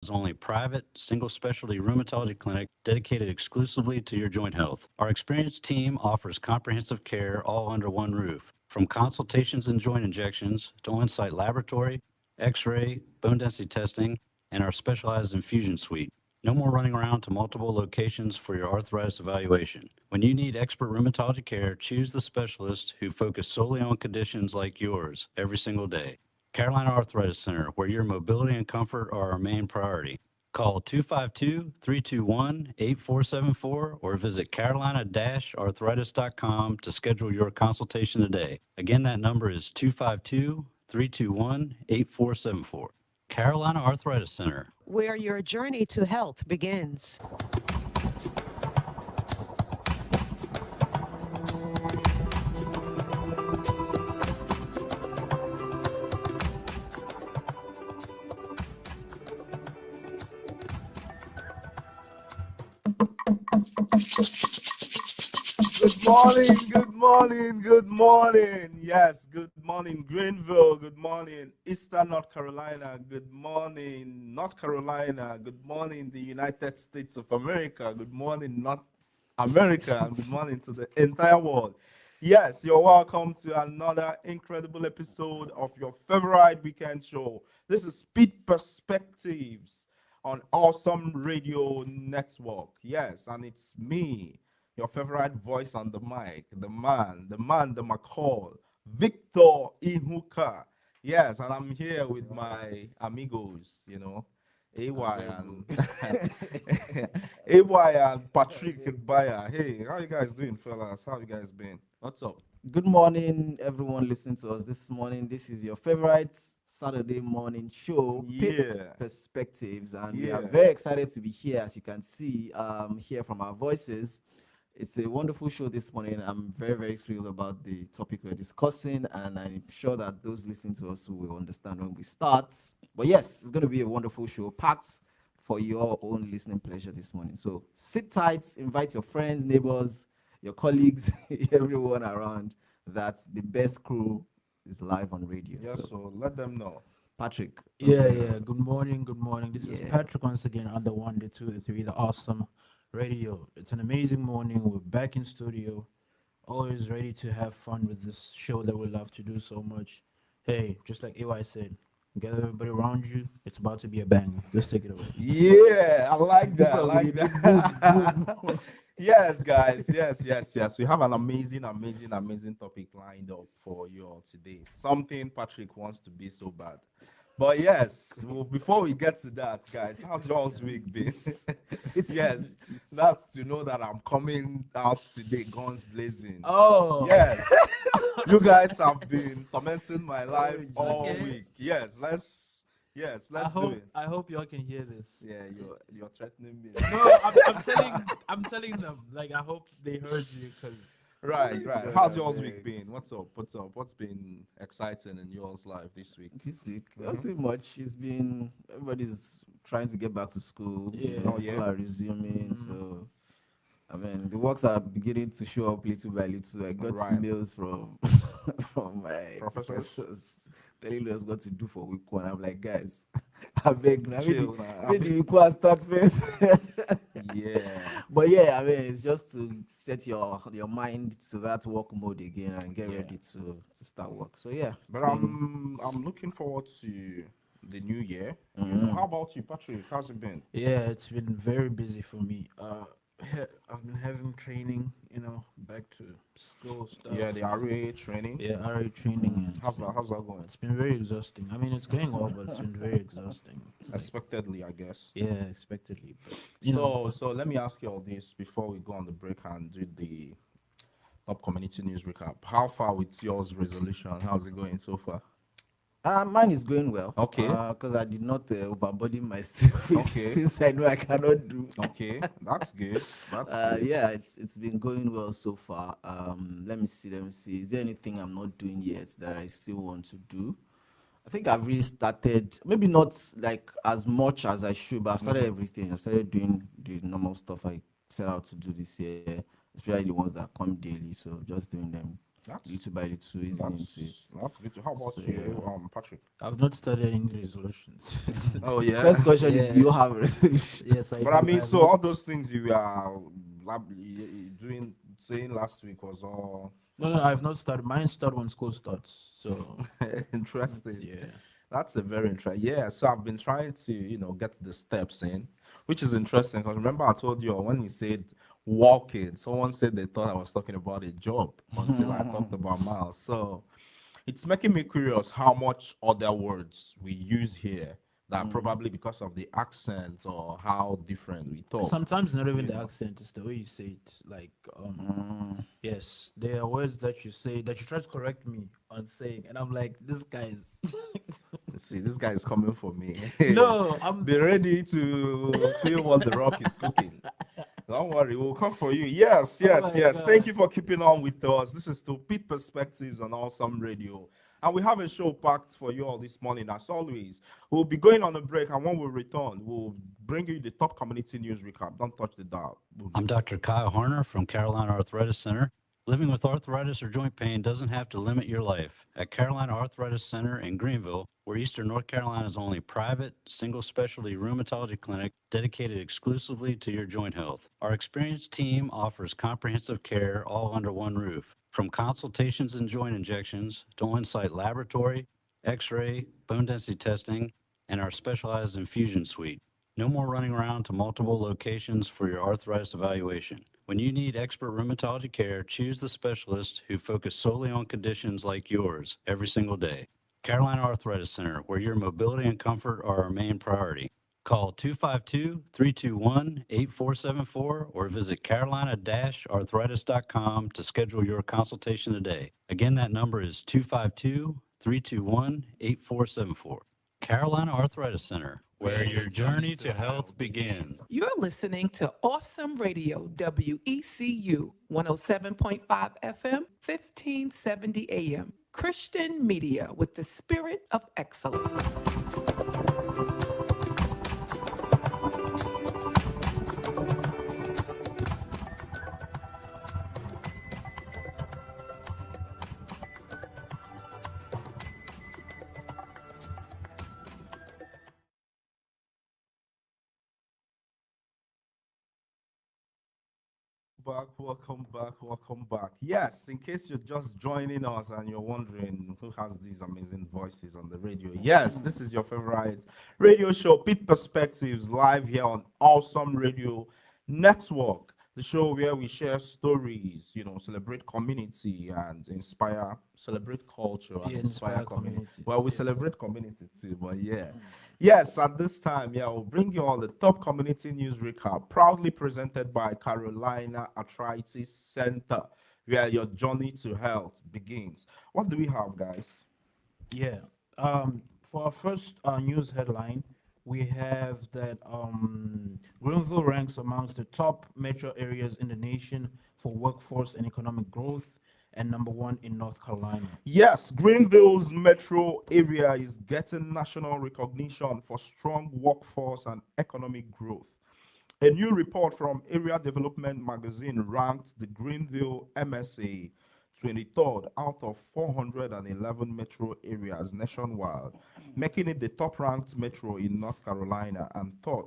is only private, single specialty rheumatology clinic dedicated exclusively to your joint health. Our experienced team offers comprehensive care all under one roof, from consultations and joint injections to on-site laboratory, x-ray, bone density testing, and our specialized infusion suite. No more running around to multiple locations for your arthritis evaluation. When you need expert rheumatology care, choose the specialist who focus solely on conditions like yours every single day. Carolina Arthritis Center, where your mobility and comfort are our main priority. Call 252-321-8474 or visit carolina-arthritis.com to schedule your consultation today. Again, that number is 252-321-8474. Carolina Arthritis Center. Where your journey to health begins. Good morning, good morning, good morning. Yes, good morning, Greenville. Good morning, Eastern North Carolina. Good morning, North Carolina. Good morning, the United States of America. Good morning, North America. And good morning to the entire world. Yes, you're welcome to another incredible episode of your favorite weekend show. This is Pitt Perspectives on Awesome Radio Network. Yes, and it's me, your favorite voice on the mic, the McCall, Victor Ihuka. Yes, and I'm here with my amigos, AY and AY and Patrick Mbaya. Hey, how you guys doing, fellas? How you guys been? What's up? Good morning, everyone listening to us this morning. This is your favorite Saturday morning show, Pitt Perspectives, and we are very excited to be here. As you can see, hear from our voices. It's a wonderful show this morning. I'm very, very thrilled about the topic we're discussing, and I'm sure that those listening to us will understand when we start. But yes, it's going to be a wonderful show, packed for your own listening pleasure this morning. So sit tight, invite your friends, neighbors, your colleagues, everyone around, that the best crew is live on radio. Yeah, so let them know. Patrick. Yeah. Good morning. This is Patrick once again on the 1, the 2, the 3, the awesome radio. It's an amazing morning. We're back in studio, always ready to have fun with this show that we love to do so much. Hey, just like AY said, get everybody around you. It's about to be a banger. Let's take it away. Yeah, I like that. I like that. Yes, guys. Yes. We have an amazing topic lined up for you all today. Something Patrick wants to be so bad. But yes, well, before we get to that, guys, how's y'all's week been? Yes, that's to know that I'm coming out today, guns blazing. Oh, yes, you guys have been tormenting my life all week. Let's do it. I hope y'all can hear this. Yeah, you're threatening me. No, I'm telling them. Like, I hope they heard you, because. Right. How's yours week been? What's up? What's been exciting in yours life this week? Nothing much. It's been, everybody's trying to get back to school. People are resuming. So, I mean, the works are beginning to show up little by little. I got emails from from my professors telling us what to do for week 1. I'm like, guys, I beg now. Maybe you could start first. But I mean, it's just to set your mind to that work mode again and get ready to start work. So but I'm looking forward to the new year. How about you, Patrick? How's it been? Yeah, it's been very busy for me. I've been having training, back to school stuff. Yeah, the RA training. Yeah, RA training. How's that going? It's been very exhausting. I mean, it's going well, but it's been very exhausting. Expectedly, I guess. Yeah, expectedly. But, so let me ask you all this before we go on the break and do the top community news recap. How far with yours resolution? How's it going so far? Mine is going well. Okay. Because I did not overburden myself since I know I cannot do. Okay, that's good. Yeah, it's been going well so far. Let me see. Is there anything I'm not doing yet that I still want to do? I think I've really started, maybe not like as much as I should, but I've started everything. I've started doing the normal stuff I set out to do this year, especially the ones that come daily. So just doing them That's little by little, easing into it. that's good. How about So, you, yeah. Patrick? I've not started any resolutions. Oh yeah. First question is, do Yeah. you have a resolution? Yes, I But I do. mean, I've so all not. those things you are doing, saying last week was all No, I've not started. Mine start when school starts. So interesting. yeah. That's a very interesting. Yeah, so I've been trying to, get the steps in, which is interesting because remember I told you when you said walking, someone said they thought I was talking about a job until I talked about miles. So it's making me curious how much other words we use here that probably because of the accent or how different we talk. Sometimes not even You the know. accent, it's the way you say it. Like yes, there are words that you say that you try to correct me on saying, and I'm like, this guy is See, this guy is coming for me. no, I'm Be ready to feel what the rock is cooking. Don't worry, we'll come for you. Yes, oh yes, my yes. Thank god. you for keeping on with us. This is to Pitt Perspectives on Awesome Radio. And we have a show packed for you all this morning, as always. We'll be going on a break, and when we return, we'll bring you the top community news recap. Don't touch the dial. I'm Dr. Kyle Harner from Carolina Arthritis Center. Living with arthritis or joint pain doesn't have to limit your life. At Carolina Arthritis Center in Greenville, we're Eastern North Carolina's only private, single specialty rheumatology clinic dedicated exclusively to your joint health. Our experienced team offers comprehensive care all under one roof. From consultations and joint injections to on-site laboratory, x-ray, bone density testing, and our specialized infusion suite. No more running around to multiple locations for your arthritis evaluation. When you need expert rheumatology care, choose the specialist who focus solely on conditions like yours every single day. Carolina Arthritis Center, where your mobility and comfort are our main priority. Call 252-321-8474 or visit carolina-arthritis.com to schedule your consultation today. Again, that number is 252-321-8474. Carolina Arthritis Center, where your journey to health begins. You're listening to Awesome Radio, WECU 107.5 FM, 1570 AM. Christian media with the spirit of excellence. Welcome back, welcome back. Yes, in case you're just joining us and you're wondering who has these amazing voices on the radio, yes, this is your favorite radio show, Pit Perspectives, live here on Awesome Radio Network, the show where we share stories, celebrate community and celebrate culture and Yeah, inspire inspire community. community. Well, we Yes. celebrate community too, but yeah. Yes, at this time, yeah, we'll bring you all the top community news recap, proudly presented by Carolina Arthritis Center, where your journey to health begins. What do we have, guys? Yeah. For our first news headline, we have that Greenville ranks amongst the top metro areas in the nation for workforce and economic growth, and number one in North Carolina. Yes, Greenville's metro area is getting national recognition for strong workforce and economic growth. A new report from Area Development Magazine ranked the Greenville MSA 23rd out of 411 metro areas nationwide, making it the top ranked metro in North Carolina and third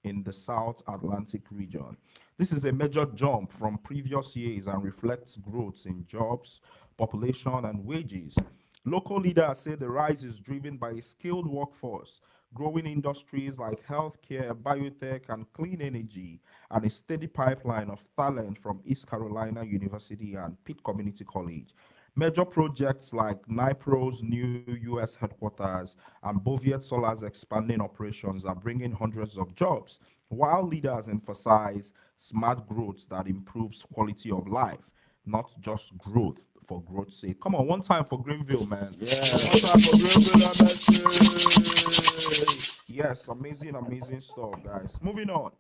in the South Atlantic region. This is a major jump from previous years and reflects growth in jobs, population, and wages. Local leaders say the rise is driven by a skilled workforce, growing industries like healthcare, biotech, and clean energy, and a steady pipeline of talent from East Carolina University and Pitt Community College. Major projects like NIPRO's new U.S. headquarters and Boviet Solar's expanding operations are bringing hundreds of jobs, while leaders emphasize smart growth that improves quality of life, not just growth for growth's sake. Come on, one time for Greenville, man. Yeah. One time for Greenville, MSA. Yes, amazing, amazing stuff, guys. Moving on.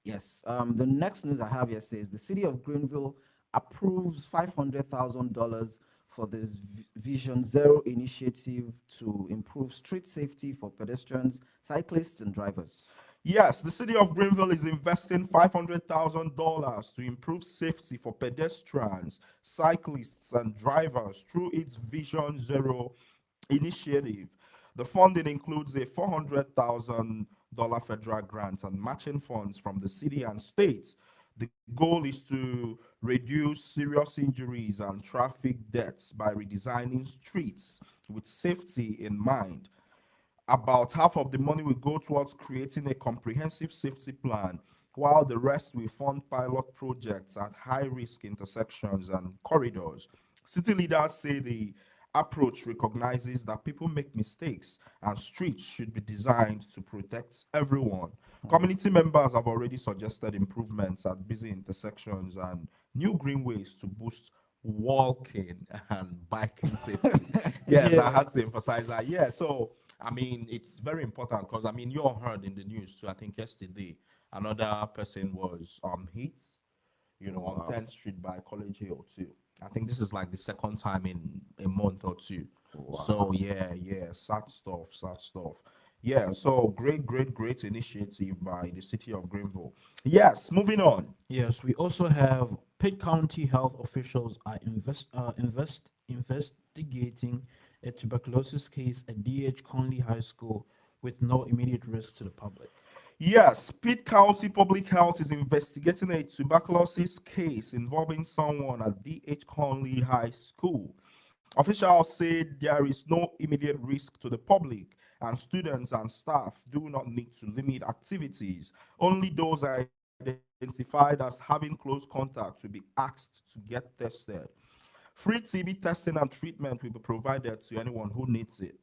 Yes. The next news I have here says the city of Greenville approves $500,000 for this Vision Zero initiative to improve street safety for pedestrians, cyclists, and drivers. Yes, the city of Greenville is investing $500,000 to improve safety for pedestrians, cyclists, and drivers through its Vision Zero initiative. The funding includes a $400,000 federal grant and matching funds from the city and states. The goal is to reduce serious injuries and traffic deaths by redesigning streets with safety in mind. About half of the money will go towards creating a comprehensive safety plan, while the rest will fund pilot projects at high risk intersections and corridors. City leaders say the approach recognizes that people make mistakes and streets should be designed to protect everyone. Community members have already suggested improvements at busy intersections and new greenways to boost walking and biking safety. Yes, I had to emphasize that. Yeah, so I mean, it's very important because I mean, you all heard in the news too. I think yesterday another person was hit, on 10th Street by College Hill too. I think this is like the second time in a month or two. So yeah, sad stuff, sad stuff. Yeah, so great initiative by the city of Greenville. Yes, moving on. Yes, we also have Pitt County health officials are investigating a tuberculosis case at DH Conley High School with no immediate risk to the public. Yes, Pitt County Public Health is investigating a tuberculosis case involving someone at D.H. Conley High School. Officials said there is no immediate risk to the public, and students and staff do not need to limit activities. Only those identified as having close contact will be asked to get tested. Free TB testing and treatment will be provided to anyone who needs it,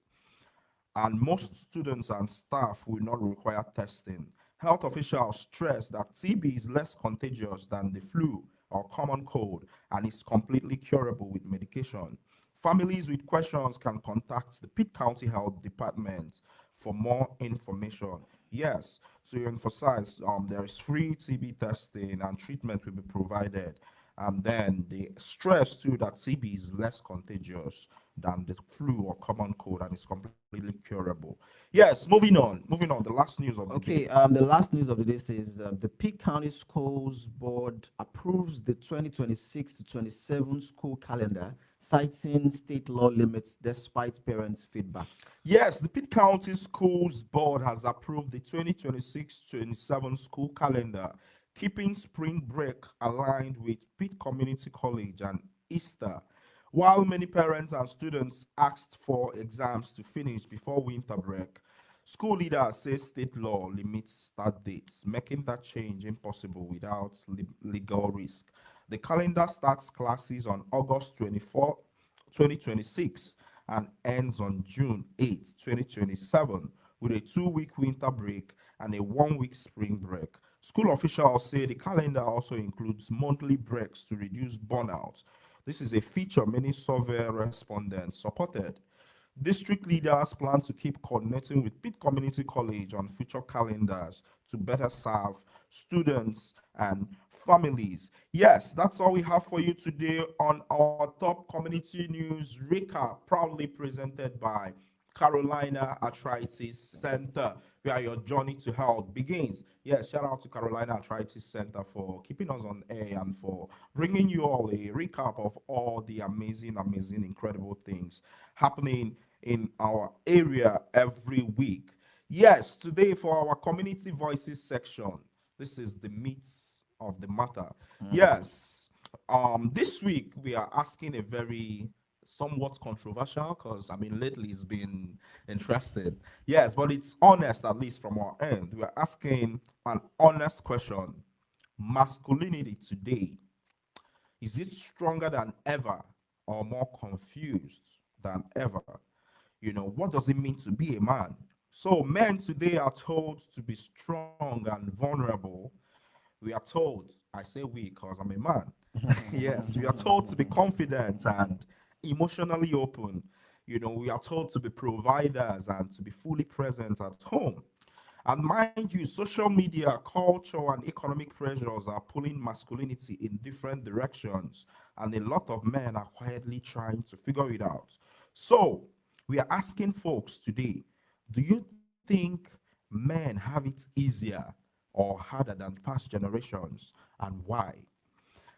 and most students and staff will not require testing. Health officials stress that TB is less contagious than the flu or common cold and is completely curable with medication. Families with questions can contact the Pitt County Health Department for more information. Yes, to emphasize, there is free TB testing and treatment will be provided. And then they stress too that TB is less contagious than the flu or common cold and is completely curable. Yes, moving on. The last news of the day. The last news of the day says the Pitt County Schools Board approves the 2026 to 27 school calendar, citing state law limits despite parents' feedback. Yes, the Pitt County Schools Board has approved the 2026-27 school calendar, keeping spring break aligned with Pitt Community College and Easter. While many parents and students asked for exams to finish before winter break, school leaders say state law limits start dates, making that change impossible without legal risk. The calendar starts classes on August 24, 2026 and ends on June 8, 2027, with a 2-week winter break and a 1-week spring break. School officials say the calendar also includes monthly breaks to reduce burnout. This is a feature many survey respondents supported. District leaders plan to keep coordinating with Pitt Community College on future calendars to better serve students and families. Yes, that's all we have for you today on our top community news recap, proudly presented by Carolina Arthritis Center, where your journey to health begins. Yes, shout out to Carolina Arthritis Center for keeping us on air and for bringing you all a recap of all the amazing, incredible things happening in our area every week. Yes, today for our community voices section, this is the meat of the matter. Yes, this week we are asking a very somewhat controversial, because I mean lately it's been interesting. Yes, but it's honest, at least from our end. We are asking an honest question. Masculinity today, is it stronger than ever or more confused than ever? What does it mean to be a man? So men today are told to be strong and vulnerable. We are told, I say we because I'm a man. Yes, we are told to be confident and emotionally open. We are told to be providers and to be fully present at home. And mind you, social media, culture, and economic pressures are pulling masculinity in different directions, and a lot of men are quietly trying to figure it out. So, we are asking folks today, do you think men have it easier or harder than past generations, and why?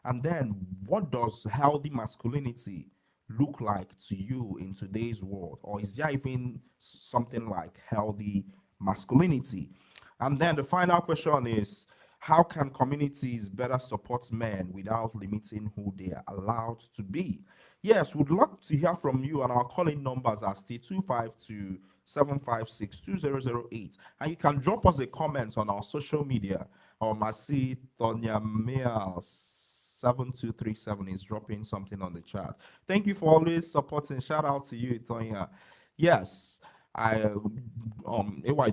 And then, what does healthy masculinity look like to you in today's world? Or is there even something like healthy masculinity? And then the final question is, how can communities better support men without limiting who they are allowed to be? Yes, would love to hear from you, and our calling numbers are still 252 756 2008. And you can drop us a comment on our social media. I see Tonya Mills 7237 is dropping something on the chat. Thank you for always supporting. Shout out to you, Tonya. Yes, AY, do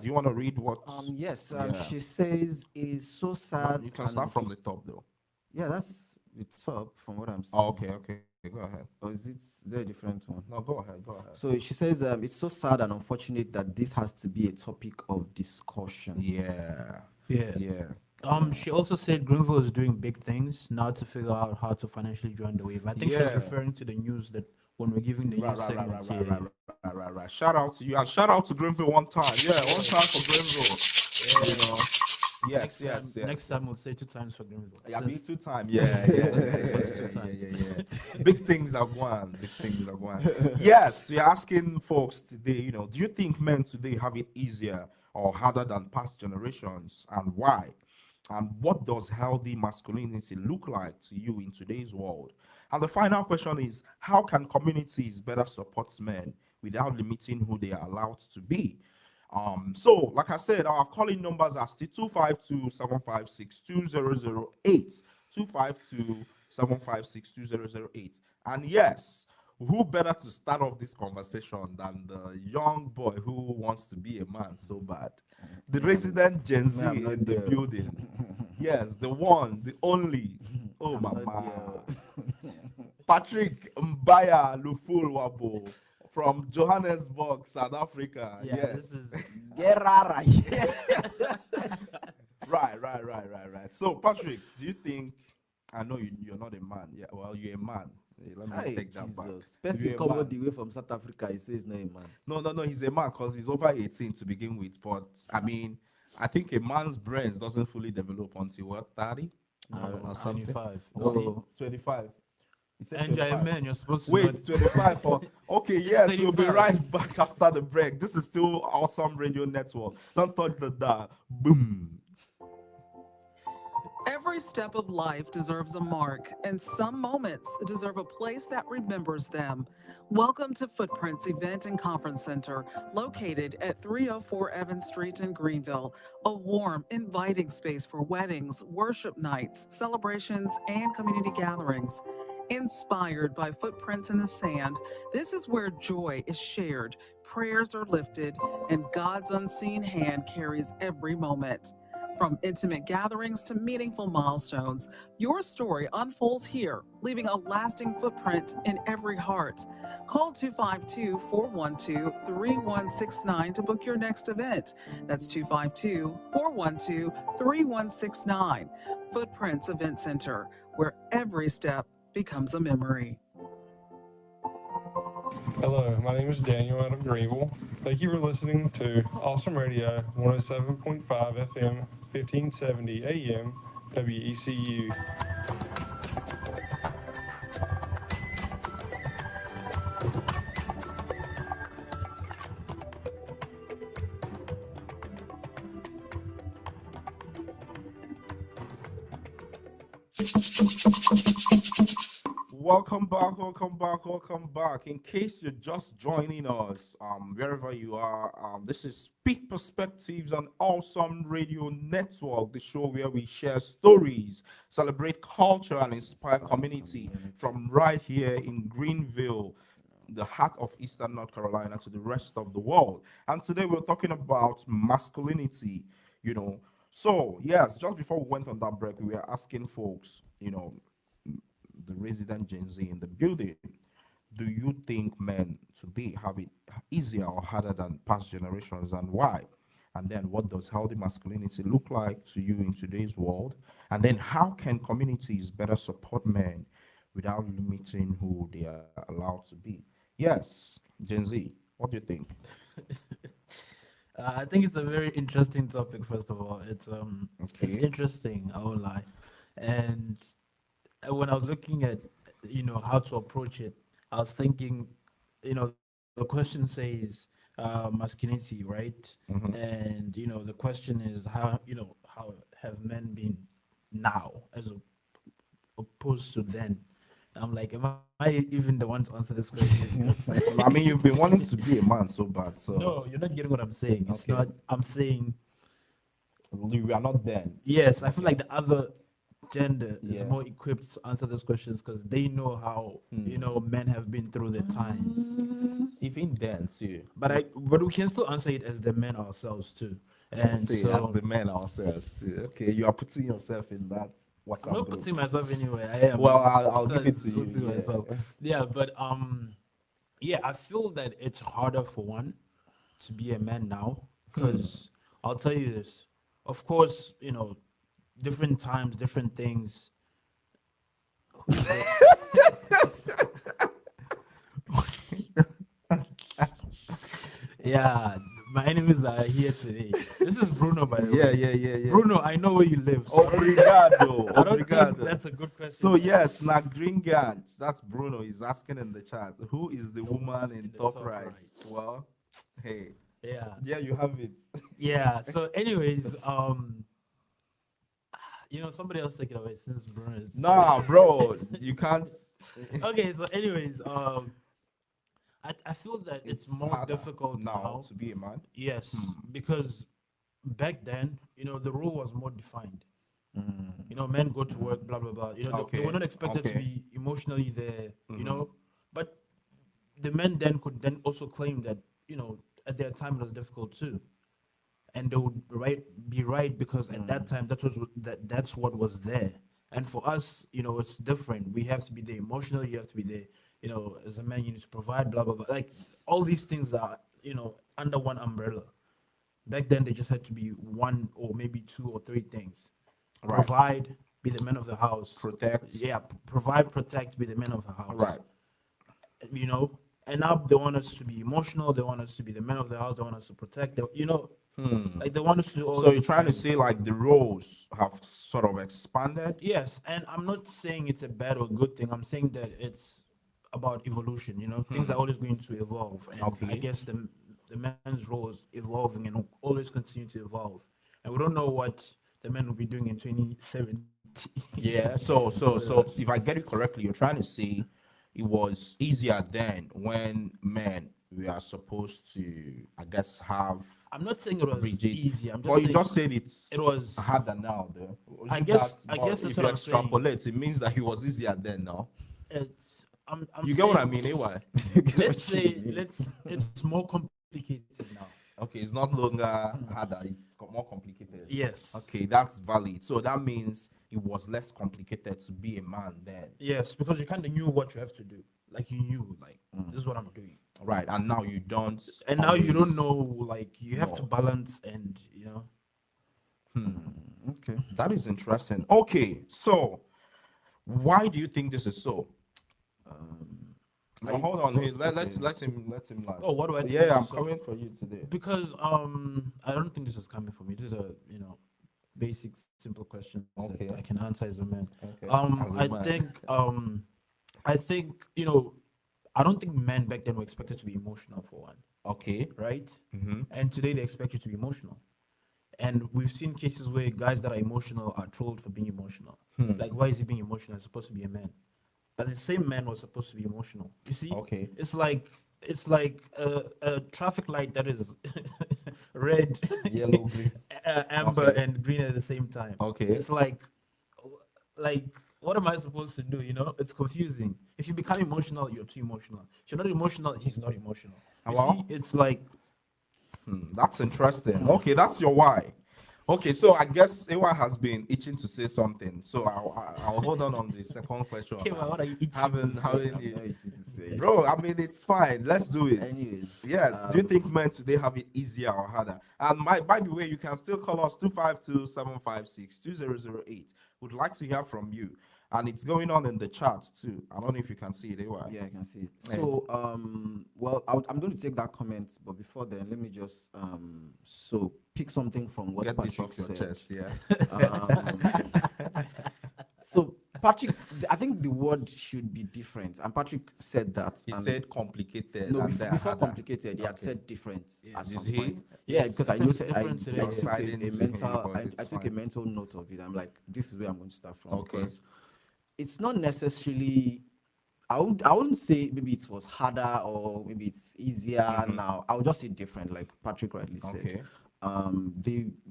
you want to read what? Yes. Yeah. She says it is so sad. You can start from the top though. Yeah, that's the top from what I'm seeing. Oh, okay, go ahead. Or is there a different one? No, go ahead. So she says it's so sad and unfortunate that this has to be a topic of discussion. Yeah. She also said Greenville is doing big things now to figure out how to financially join the wave. I think she was referring to the news that when we're giving the news segments here. Right. Shout out to you, and shout out to Greenville one time. Yeah, one time for Greenville. You know. Yes. Next time we'll say 2 times for Greenville. Yeah, me 2 times. Yeah. Big things are one. Yes, we're asking folks today, do you think men today have it easier or harder than past generations, and why? And what does healthy masculinity look like to you in today's world? And the final question is, how can communities better support men without limiting who they are allowed to be? So, like I said, our calling numbers are still 252 756 2008. 252 756 2008. And yes, who better to start off this conversation than the young boy who wants to be a man so bad? The resident Gen Z in the building. Yes, the one, the only. Oh, mama. Patrick Mbaya Luful from Johannesburg, South Africa. Yeah, yes. this is Gerara. Right. So, Patrick, do you think, I know you're not a man. Yeah, well, you're a man. Let me take that back. Person come all the way from South Africa, he says no, a man. No, he's a man because he's over 18 to begin with. But I mean, I think a man's brains doesn't fully develop until what, 30? or 25. No, 25. And you're a man, you're supposed to Wait, 25. Okay, yes, we'll be 25. right back after the break. This is still Awesome Radio Network. Don't touch the dial. Boom. Every step of life deserves a mark, and some moments deserve a place that remembers them. Welcome to Footprints Event and Conference Center, located at 304 Evans Street in Greenville, a warm, inviting space for weddings, worship nights, celebrations, and community gatherings. Inspired by footprints in the sand, this is where joy is shared, prayers are lifted, and God's unseen hand carries every moment. From intimate gatherings to meaningful milestones, your story unfolds here, leaving a lasting footprint in every heart. Call 252-412-3169 to book your next event. That's 252-412-3169. Footprints Event Center, where every step becomes a memory. Hello, my name is Daniel out of Greenville. Thank you for listening to Awesome Radio 107.5 FM, 1570 AM, WECU. Welcome back. In case you're just joining us, wherever you are, this is Pitt Perspectives on Awesome Radio Network, the show where we share stories, celebrate culture, and inspire community from right here in Greenville, the heart of Eastern North Carolina, to the rest of the world. And today we're talking about masculinity, So, yes, just before we went on that break, we were asking folks, the resident Gen Z in the building, do you think men today have it easier or harder than past generations, and why? And then what does healthy masculinity look like to you in today's world? And then how can communities better support men without limiting who they are allowed to be? Yes, Gen Z, what do you think? I think it's a very interesting topic. First of all, it's Okay. interesting. I won't lie. And when I was looking at how to approach it, I was thinking, the question says masculinity, right? Mhm. And the question is how have men been now as opposed to then? I'm like, am I even the one to answer this question? I mean, you've been wanting to be a man so bad, so No, you're not getting what I'm saying. It's Okay. not. I'm saying you are not then. yes. I feel Okay. like the other gender is Yeah. more equipped to answer those questions because they know how men have been through the times. Even then too. But we can still answer it as the men ourselves too. And Say as so the men ourselves too. Okay, you are putting yourself in that I'm not WhatsApp group. putting myself anywhere. I am. Well, It's- I'll give it it's to you. putting Yeah. myself. Yeah, but yeah, I feel that it's harder for one to be a man now because I'll tell you this. Of course, different times, different things. Yeah, my enemies are here today. This is Bruno, by the way. Yeah. Bruno, I know where you live. So Obrigado. I don't think Obrigado. that's a good question. So yes, now Gringant, that's Bruno. He's asking in the chat, who is the woman in the top top right? right. Well, hey, Yeah. yeah, you have it. Yeah. So, anyways, somebody else take it away since Bruno is. Nah, bro, you can't. Okay. So, anyways, I feel that it's more harder difficult now now. to be a man. Yes, because back then, the rule was more defined. Men go to work, blah blah blah. They were Okay, not expected to okay. be emotionally there. Mhm. But the men then could then also claim that at their time it was difficult too, and they would be right because at that time that's what was there. And for us, it's different. We have to be there emotional. You have to be there. As a man, you need to provide. Blah blah blah. Like all these things are under one umbrella. Back then, they just had to be one or maybe two or three things. Right. Provide, be the man of the house. Protect. Yeah, provide, protect, be the man of the house. Right. And now they want us to be emotional. They want us to be the man of the house. They want us to protect. Like they want us to do all. So you're these trying to things. say like the roles have sort of expanded? Yes, and I'm not saying it's a bad or good thing. I'm saying that it's about evolution. Things are always going to evolve, and I Okay. guess the man's role is evolving and will always continue to evolve. And we don't know what the man will be doing in 2070. Yeah. So if I get it correctly, you're trying to say it was easier then when men were supposed to, I guess, have. I'm not saying it was rigid. easy. I'm just Well, saying you just said it was harder now, though. I Isn't guess- that- I but guess that's if what you I'm saying. extrapolate, it means that it was easier then. Now it's I'm you get what I saying- mean, AY? Let's say it's more complicated now. Okay, it's not longer harder; it's more complicated. Yes. Okay, that's valid. So that means it was less complicated to be a man then. Yes, because you kind of knew what you have to do. Like you knew, like this is what I'm doing. Right, and now you don't. And now you don't always- know, like you have to No. balance and Okay. That is interesting. Okay, so why do you think this is so? No, hold on. Hey, let's let him land. Oh, what do I think this Yeah, I'm is so? coming for you today. Because I don't think this is coming from me. These are basic simple questions Okay. that I can answer as a man. Okay. As a I man. think I don't think men back then were expected to be emotional for one, Okay. right? Mm-hmm. And today they expect you to be emotional. And we've seen cases where guys that are emotional are trolled for being emotional. Like, why is he being emotional? He's supposed to be a man. But the same man was supposed to be emotional. You see? Okay. It's like a traffic light that is red, Yellow, green. amber, Okay. and green at the same time. Okay. It's like what am I supposed to do? It's confusing. If you become emotional, you're too emotional. If you're not emotional, he's not emotional. You Well, see, it's like That's interesting. Okay, that's your why. Okay, so I guess Ewa has been itching to say something. So I'll hold on the second question. okay, well, what are you itching to Having say? it. Bro, I mean, it's fine. Let's do it. Anyways, Yes. Do you think men today have it easier or harder? And by the way, you can still call us 252-756-2008. Would like to hear from you. And it's going on in the chat too. I don't know if you can see it. Yeah, I can see it. Yeah. So, well, I'm going to take that comment, but before then, let me just so pick something from what Get this Patrick off your said. chest, yeah. So, Patrick, I think the word should be different, and Patrick said that. He said complicated. No, and then before harder. complicated, he had Okay. said different at Did some he? point. Yeah, because I Different- noted, different today. I You're took siding a to him, mental, but I it's took a fine. mental note of it. I'm like, this is where I'm going to start from, Okay. because it's not necessarily. I wouldn't say maybe it was harder or maybe it's easier now. I would just say different, like Patrick rightly said. Okay.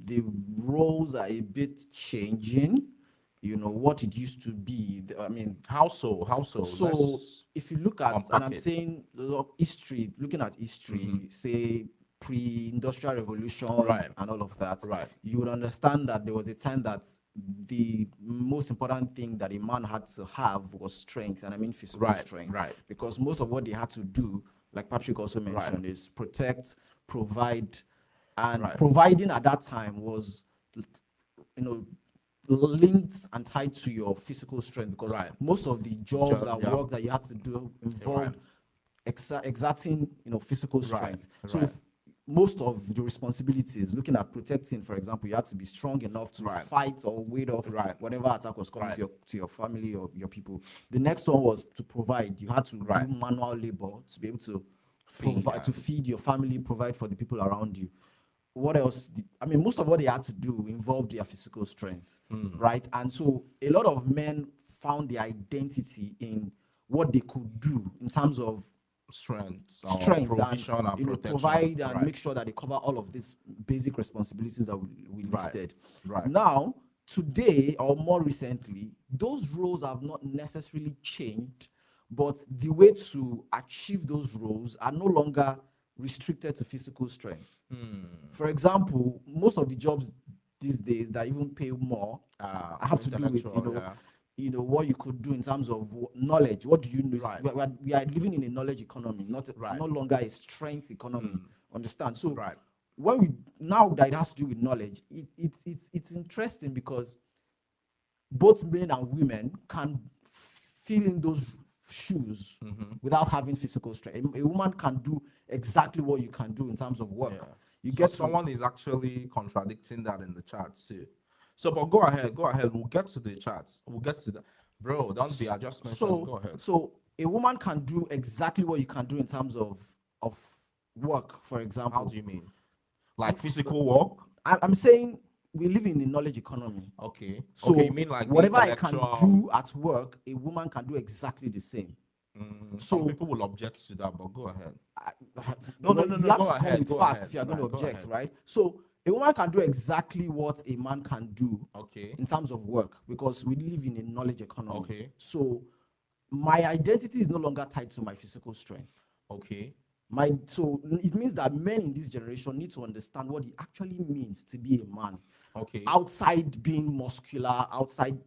The roles are a bit changing. You know what it used to be. I mean, How so? How so? so Let's if you look at, and unpack I'm it. saying history, looking at history, say pre-industrial revolution Right. and all of that, Right. you would understand that there was a time that the most important thing that a man had to have was strength, and I mean physical Right, strength. right. Because most of what they had to do, like Patrick also mentioned, is protect, provide, and Right. providing at that time was, you know, linked and tied to your physical strength, because Right. most of the jobs and yeah. work that you had to do involved exerting, physical strength. So right. if most of the responsibilities, looking at protecting, for example, you had to be strong enough to fight or wade off whatever attack was coming to your family or your people. The next one was to provide. You had to do manual labor to be able to provide, to feed your family, provide for the people around you. What else? I mean, most of what they had to do involved their physical strength, right? And so a lot of men found their identity in what they could do in terms of strength, provision and protection, provide and make sure that they cover all of these basic responsibilities that we listed. Right. Now, today or more recently, those roles have not necessarily changed, but the way to achieve those roles are no longer restricted to physical strength. For example, most of the jobs these days that even pay more have to do with what you could do in terms of knowledge. What do you know? We are living in a knowledge economy, not no longer a strength economy. Understand? So when we now that it has to do with knowledge, it's interesting because both men and women can fill in those shoes without having physical strength. A woman can do exactly what you can do in terms of work. You get someone is actually contradicting that in the chat too. So, but go ahead. We'll get to the charts. We'll get to the bro. Don't be. I just mentioned. Go ahead. So a woman can do exactly what you can do in terms of work, for example. How do you mean? Like physical work? I'm saying we live in a knowledge economy. Okay. So you mean like whatever I can do at work, a woman can do exactly the same. Some people will object to that, but go ahead. No. You have to come with facts if you're going to object, right? So a woman can do exactly what a man can do in terms of work, because we live in a knowledge economy. Okay. So my identity is no longer tied to my physical strength. Okay. So it means that men in this generation need to understand what it actually means to be a man. Okay. Outside being muscular, outside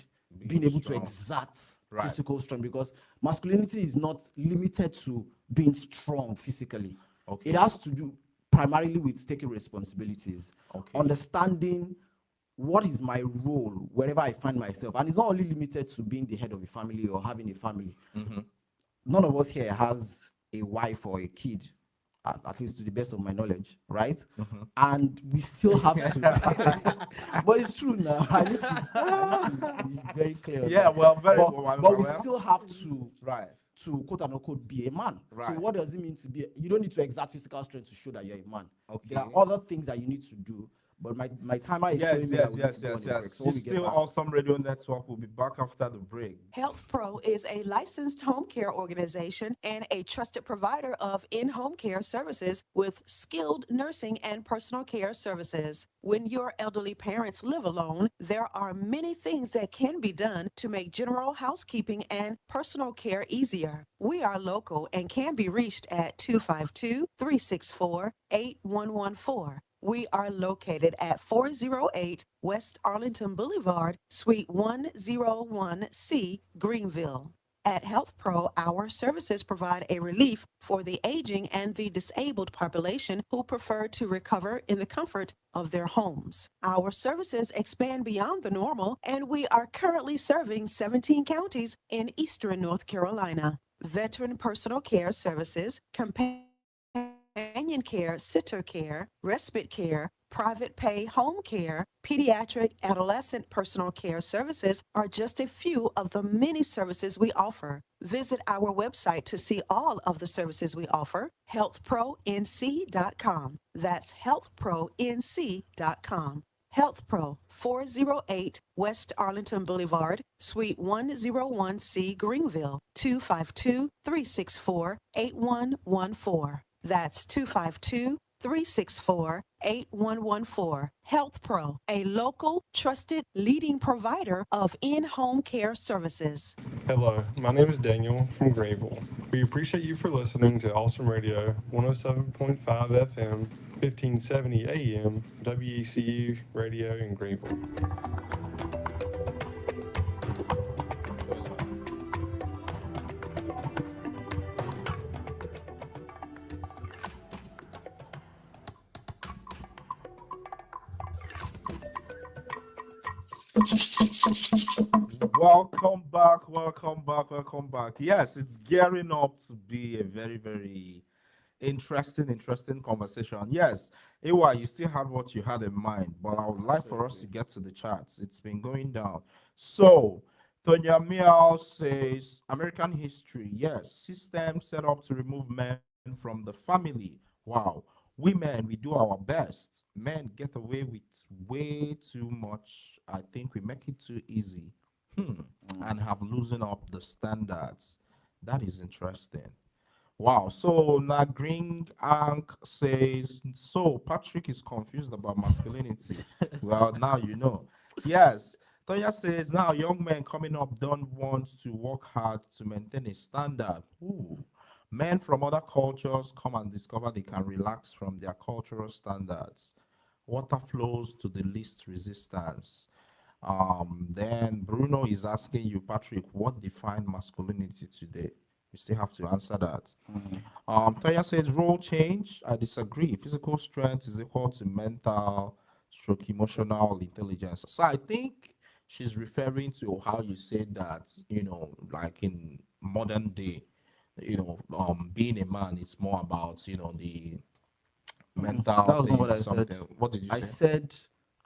being able strong. to exert physical strength, because masculinity is not limited to being strong physically. Okay. It has to do primarily with taking responsibilities, understanding what is my role wherever I find myself. And it's not only limited to being the head of a family or having a family. None of us here has a wife or a kid, at least to the best of my knowledge, right? And we still have to, but it's true now. I need to be very clear. Yeah, well, but we still have to, to quote unquote be a man. Right. So what does it mean to be? You don't need to exert physical strength to show that you're a man. Okay. There are other things that you need to do. But my timer is showing me that we need to go on a break. So It's still Awesome Radio Network. We'll be back after the break. Health Pro is a licensed home care organization and a trusted provider of in-home care services with skilled nursing and personal care services. When your elderly parents live alone, there are many things that can be done to make general housekeeping and personal care easier. We are local and can be reached at 252-364-8114. We are located at 408 West Arlington Boulevard, Suite 101C, Greenville. At Health Pro, our services provide a relief for the aging and the disabled population who prefer to recover in the comfort of their homes. Our services expand beyond the normal, and we are currently serving 17 counties in eastern North Carolina. Veteran personal care services, companion care, sitter care, respite care, private pay home care, pediatric, adolescent personal care services are just a few of the many services we offer. Visit our website to see all of the services we offer, healthpronc.com. That's healthpronc.com. Health Pro, 408 West Arlington Boulevard, Suite 101C, Greenville, 252-364-8114. That's 252-364-8114. Health Pro, a local, trusted, leading provider of in-home care services. Hello, my name is Daniel from Greenville. We appreciate you for listening to Awesome Radio 107.5 FM, 1570 AM, WECU Radio in Greenville. Welcome back. Yes, it's gearing up to be a very, very interesting conversation. Yes, Ewa, you still had what you had in mind, but I would like for us to get to the charts. It's been going down. So, Tonya Miao says, American history, yes, system set up to remove men from the family. Wow. Women, we do our best. Men get away with way too much. I think we make it too easy. And have loosened up the standards. That is interesting. Wow. So Nagring Ank says, so Patrick is confused about masculinity. Well, now you know. Yes. Tonya says, now young men coming up don't want to work hard to maintain a standard. Ooh. Men from other cultures come and discover they can relax from their cultural standards. Water flows to the least resistance. Then Bruno is asking you, Patrick, what defines masculinity today? You still have to answer that. Toya says role change. I disagree. Physical strength is equal to mental stroke emotional intelligence. So I think she's referring to how you said that, like in modern day, being a man is more about, the mental That was not thing what or I something. said. What did you I say? said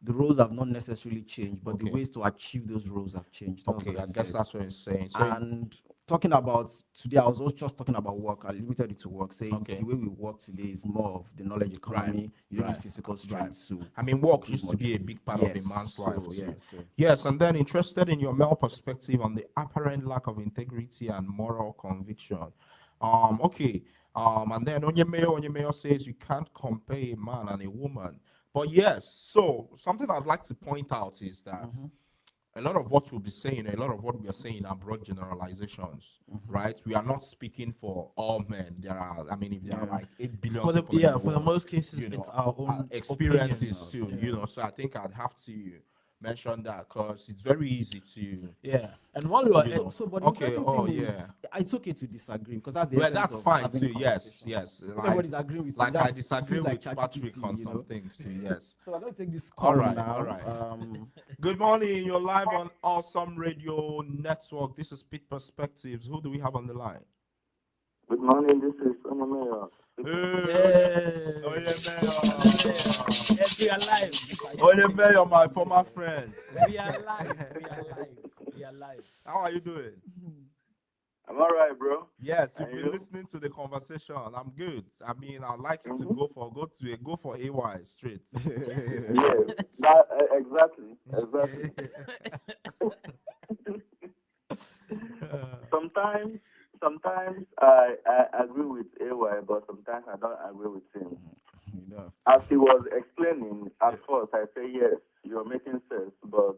the roles have not necessarily changed, but the Okay. ways to achieve those roles have changed. That was Okay, what I I guess said. that's what you're saying. So And talking about today, I was also just talking about work. I limited it to work, saying Okay. the way we work today is more of the knowledge economy. You don't right, need physical strength. So I mean, work do used to much. be a big part of a Yes, man's life so, too. yeah, so. Yes, and then interested in your male perspective on the apparent lack of integrity and moral conviction. Okay. And then Onyemeo says you can't compare a man and a woman. But yes, so something I'd like to point out is that a lot of what we'll be saying, a lot of what we are saying are broad generalizations, right? We are not speaking for all men. There are, I mean, if there are like 8 billion For the people in the for the world, most cases, it's our own experiences opinion. too, so I think I'd have to mention that because it's very easy to Yeah, and while we were But the okay, interesting thing is, it's okay to disagree because that's the well, essence that's of fine having too. a Yes, conversation. like, Everybody's agreeing with you. like I That's, it disagree feels like with Patrick ChatGPT, on some things too. Yes. So I'm going to take this All call right, now. all right. Good morning. You're live on Awesome Radio Network. This is Pitt Perspectives. Who do we have on the line? Good morning, this is Onomeo. Yes, we are live. Oyemayo, my former friend. We are live. We are live. How are you doing? I'm all right, bro. Yes, you've And been you? listening to the conversation. I'm good. I mean, I'd like you to go for AY straight. Yes, that, exactly. Sometimes I agree with AY, but sometimes I don't agree with him. As he was explaining, at first I say yes, you're making sense, but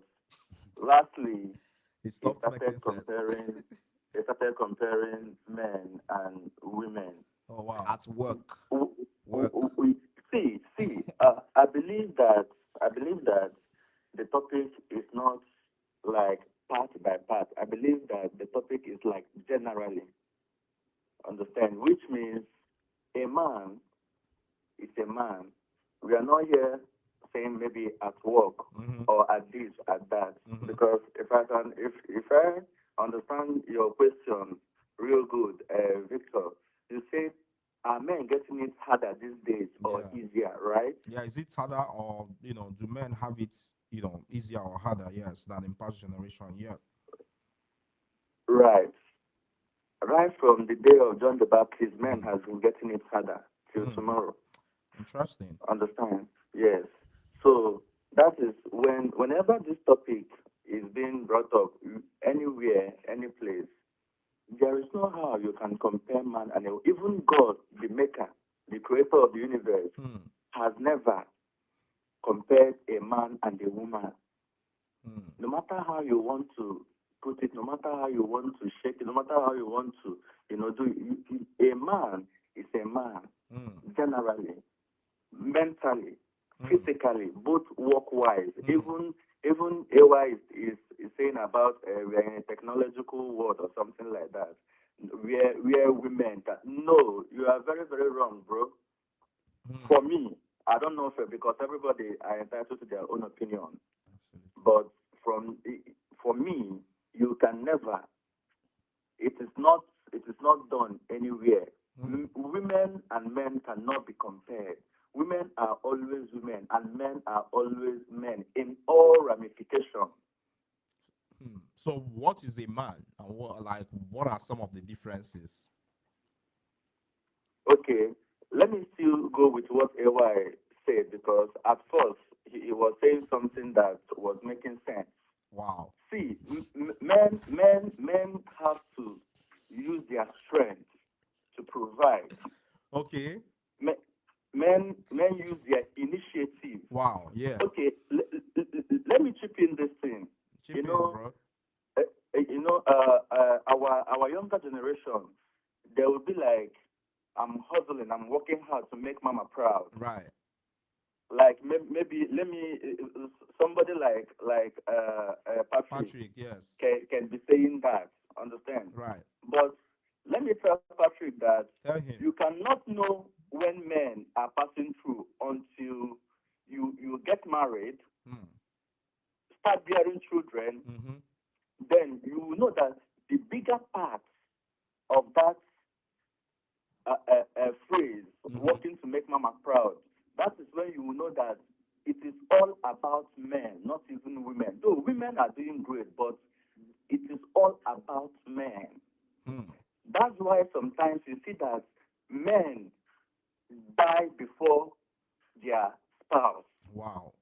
lastly, He he stopped started making sense. comparing men and women. Oh wow. At work. I believe that the topic is not like part by part. I believe that the topic is like generally. Understand? Which means a man is a man. We are not here saying maybe at work or at this, at that. Because if I understand your question real good, Victor, you say, are men getting it harder these days or easier, right? Yeah, is it harder or, do men have it, easier or harder, yes, than in past generation? Yeah. Right. Right from the day of John the Baptist, men has been getting it harder till tomorrow. Interesting. Understand? Yes. So that is whenever this topic is being brought up anywhere, any place, there is no how you can compare man and even God, the maker, the creator of the universe, has never compared a man and a woman. No matter how you want to put it, no matter how you want to shake it, no matter how you want to, do it, a man is a man, generally, mentally, physically, both work-wise. Even AY is saying about we are in a technological world or something like that. Where women no, you are very, very wrong, bro. For me, I don't know because everybody are entitled to their own opinion. But for me, you can never. It is not done anywhere. Women and men cannot be compared. Women are always women, and men are always men in all ramifications. So, what is a man, and what are some of the differences? Okay, let me still go with what AY said because at first he was saying something that was making sense. Wow. See, men have to use their strength to provide. Okay. Men use their initiative. Wow. Yeah. Okay. Let me chip in this thing. Chip in, bro. Our younger generation, they will be like, I'm hustling, I'm working hard to make mama proud. Right. Like maybe somebody like Patrick, yes, can be saying that. Understand? Right. But let me tell Patrick that you cannot know when men are passing through until you get married, start bearing children, then you will know that the bigger part of that phrase, working to make mama proud, that is when you will know that it is all about men, not even women. Though women are doing great, but it is all about men. That's why sometimes you see that men die before their spouse. Wow.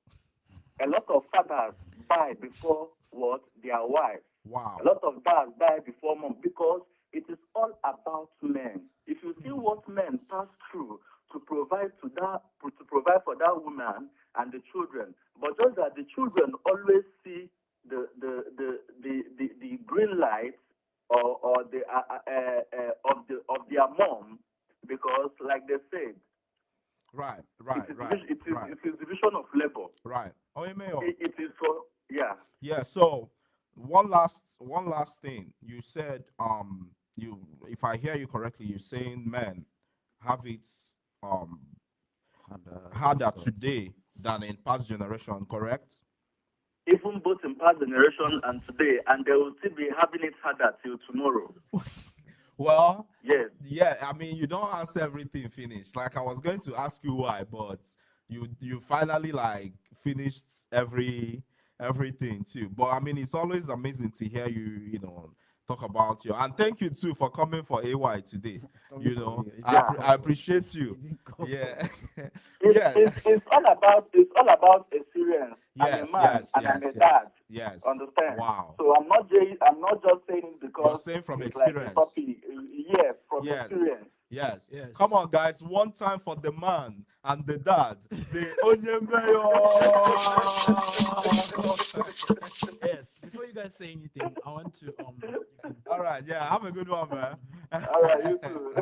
A lot of fathers die before what? Their wives. Wow. A lot of dads die before mom because it is all about men. If you see what men pass through to provide for that woman and the children, but just that the children always see the green light or the of their mom, because like they said, right. It is division of labor. Right. It is for yeah. So one last thing you said, if I hear you correctly, you're saying men have it harder today than in past generation, correct? Even both in past generation and today, and they will still be having it harder till tomorrow. Well, yes. Yeah, I mean, you don't answer everything finished. Like, I was going to ask you why, but you finally finished everything too. But I mean, it's always amazing to hear you talk about you. And thank you too for coming for AY today. I appreciate you. Yeah. It's all about experience. I'm a man and I'm a dad. Yes. Understand? Wow. So I'm not just saying it because you're saying from experience. Yes, from experience. Yes. Come on, guys. One time for the man and the dad. The Onyemayo. Yes. Before you guys say anything, I want to All right. Yeah. Have a good one, man. All right. You too.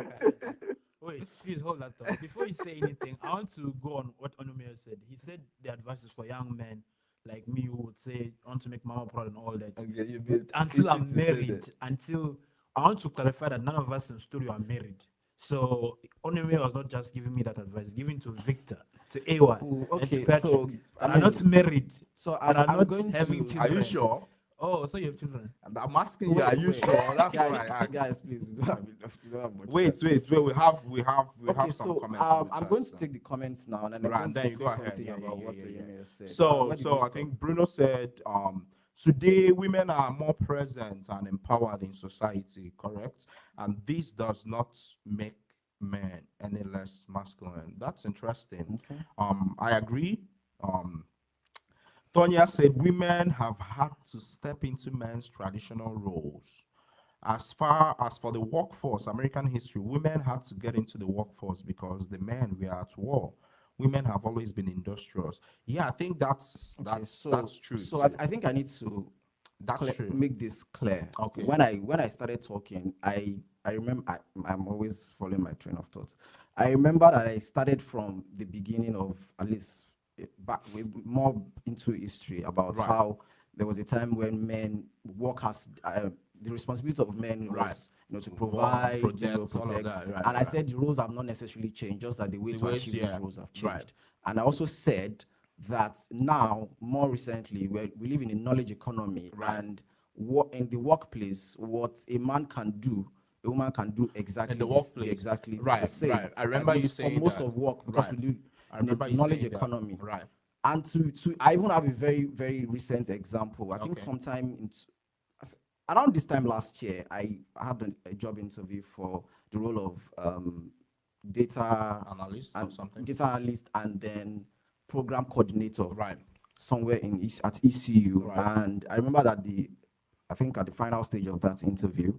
Wait, please hold that thought. Before you say anything, I want to go on what Onumere said. He said the advice is for young men, like me, who would say, I want to make mama proud and all that. Okay, you've been Until itching I'm to say married, that. until I want to clarify that none of us in studio are married. So Onime was not just giving me that advice, giving to Victor, to AY, Ooh, and to okay, Patrick. so That I are not mean, married. so That are I'm not going having to. children. Are you sure? Oh, so you have children. And I'm asking you, are you Wait, sure? That's guys, what I asked. guys, please, you don't have enough, you don't have much Wait, time. wait, wait. We Okay, have some so comments in the I'm chat. going to So. take the comments now, and then I'm Right, going and to then you say go ahead. something Yeah, about yeah, what yeah, yeah, yeah. Oyemi said. So, Where did we so I stop? think Bruno said, today women are more present and empowered in society, correct? And this does not make men any less masculine. That's interesting. Okay. I agree. Tonya said women have had to step into men's traditional roles. As far as for the workforce, American history, women had to get into the workforce because the men were at war. Women have always been industrious. Yeah, I think that's Okay, that's true. so too. I think I need to That's true. make this clear. Okay. When I started talking, I remember I'm always following my train of thought. I remember that I started from the beginning of at least back more into history about Right. how there was a time when men work as the responsibility of men Right. was to provide, protect, all of protect. that, right, And I right. said the roles have not necessarily changed, just that the way The to ways, achieve yeah, those roles have right. changed. And I also said that now, more recently, we live in a knowledge economy, Right. and what in the workplace, what a man can do, a woman can do exactly In the this- workplace. exactly Right, the same. right. I remember At you least for saying most that. of work, because Right. we live I in remember a you knowledge saying that. economy. Right. And to I even have a very, very recent example. I think Okay. sometime around this time last year, I had a job interview for the role of data Analyst or and something. data analyst, and then program coordinator Right. somewhere at ECU. Right. And I remember that I think at the final stage of that interview,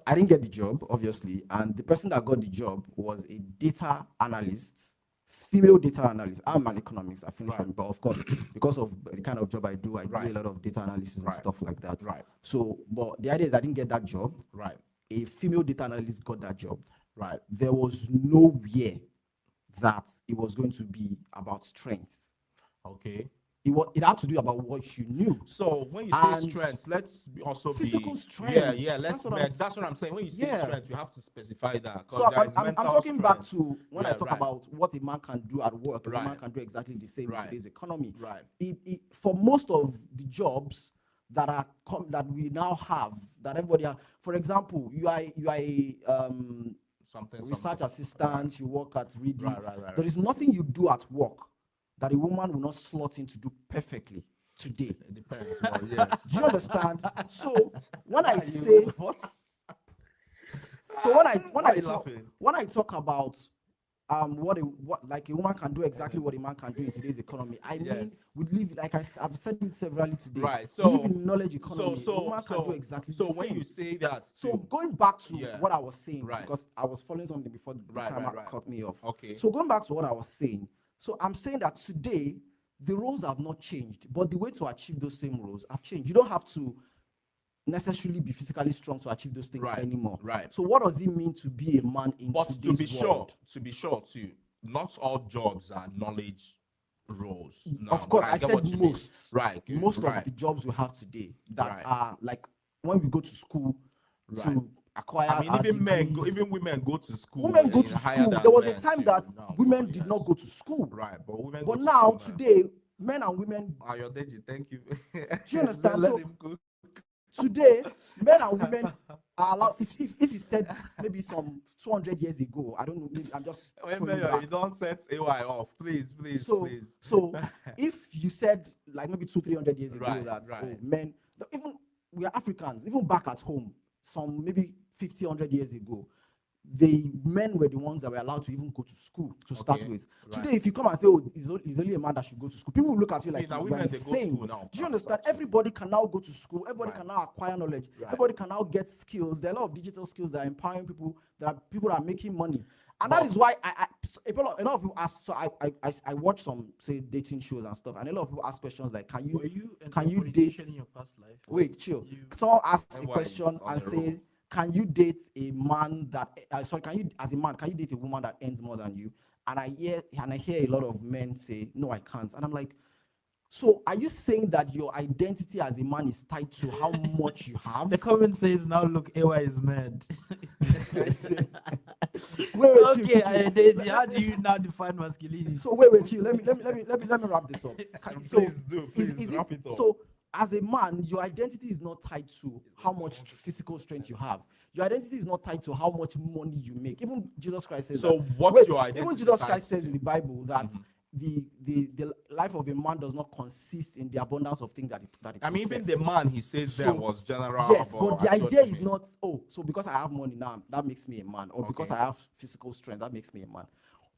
I didn't get the job, obviously, and the person that got the job was a data analyst, female data analyst. I'm an economics, I finished Right. from, but of course, because of the kind of job I do Right. a lot of data analysis and Right. stuff like that. Right. So, but the idea is I didn't get that job. Right. A female data analyst got that job. Right. There was nowhere that it was going to be about strength. Okay. It had to do about what you knew. So when you say And strength, let's also physical be strength. Yeah. That's what I'm- That's what I'm saying. When you say Yeah. strength, you have to specify that. 'Cause So there is I'm mental talking back strength. to when I Yeah, talk right. about what a man can do at work, a Right. woman can do exactly the same Right. in today's economy. Right. For most of the jobs that that we now have, that everybody have, for example, you are a Something. research something. assistant, you work at Reading. Right. There is nothing you do at work that a woman will not slot in to do perfectly today. It depends. But yes. Do you understand? So when I You- say what? so Why are you laughing? when I talk about what like a woman can do exactly what a man can do in today's economy, I mean Yes. we live, like I've said it severally today. Right. We So live in knowledge economy. A woman can do so exactly so the when same. you say that, So too, going back to Yeah. what I was saying, Right. because I was following something before the Right, timer right. cut me off. Okay. So going back to what I was saying, so I'm saying that today the roles have not changed, but the way to achieve those same roles have changed. You don't have to necessarily be physically strong to achieve those things Right, anymore. right. So what does it mean to be a man in But today's world? to be sure too, not all jobs are knowledge roles. No, Of course, but I get what said you mean. most. Right. good, Most right. of the jobs we have today that Right. are like when we go to school Right. to acquire I mean, our even men, degrees. even women go to school. Women go to higher school. than There was a men time too. that No, women but did not yes. go to school. Right, but women. But go to now, school today, men and women, Ayodeji, thank you. do you understand? Let So him go. today, men and women are allowed, if you said maybe some 200 years ago, I don't know, maybe I'm just throwing Remember, back. you don't set AY off, please. So if you said like maybe 200-300 years ago Right, that right. men, even we are Africans, even back at home, some maybe 50-100 years ago, the men were the ones that were allowed to even go to school to start Okay, with. right. Today, if you come and say, "Oh, it's only a man that should go to school," people will look at you like now you're women, they go insane. school now. Do you understand? Everybody can now go to school. Everybody Right. can now acquire knowledge. Right. Everybody can now get skills. There are a lot of digital skills that are empowering people. There are people that are making money, and But- that is why a lot of people ask. So I watch some say dating shows and stuff, and a lot of people ask questions like, Were you can you politician date- in your past life? Wait, chill. You- Someone asks a Everyone question is on and the roll. say, "Can you date a man that? Can you, as a man, can you date a woman that earns more than you?" And I hear a lot of men say, "No, I can't." And I'm like, So are you saying that your identity as a man is tied to how much you have? The comment says now look, AY is mad. Wait, Okay, Ayodeji, how do you now define masculinity? So wait, chill. Let me wrap this up. Please wrap it up. So as a man, your identity is not tied to how much physical strength you have. Your identity is not tied to how much money you make. Even Jesus Christ says So that. what's your identity? Even Jesus tied Christ says to? in the Bible that the life of a man does not consist in the abundance of things that it I mean, even possesses. the man he says there was general. Yes, but the idea is not, so because I have money now, that makes me a man, or because I have physical strength, that makes me a man.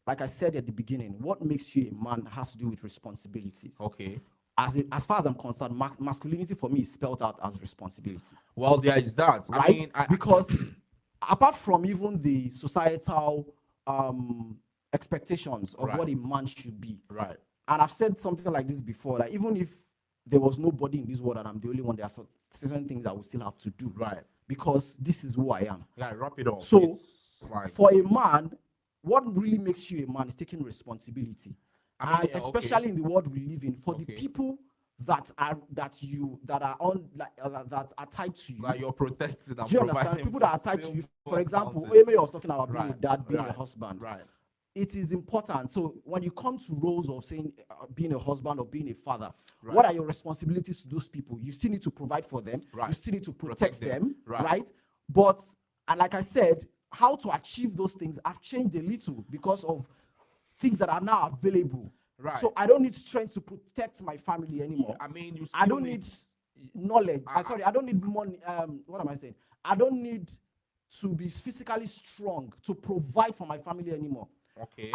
Like I said at the beginning, what makes you a man has to do with responsibilities. Okay. As far as I'm concerned, masculinity for me is spelled out as responsibility. Well, there is that. Right? I mean, because apart from even the societal expectations of what a man should be. Right. And I've said something like this before, that even if there was nobody in this world and I'm the only one, there are certain things I will still have to do. Right. Because this is who I am. Yeah, wrap it up. So like, for a man, what really makes you a man is taking responsibility. I mean, and especially in the world we live in, for the people that are tied to you. Like you're protected. Do you understand? People that are tied to you. For example, Amy was talking about being a dad, being a husband. Right. It is important. So when you come to roles of saying being a husband or being a father, what are your responsibilities to those people? You still need to provide for them. Right. You still need to protect them. Right. Right. But and like I said, how to achieve those things have changed a little because of things that are now available. Right. So I don't need strength to protect my family anymore. I mean, I don't need knowledge. I don't need money. What am I saying? I don't need to be physically strong to provide for my family anymore. Okay.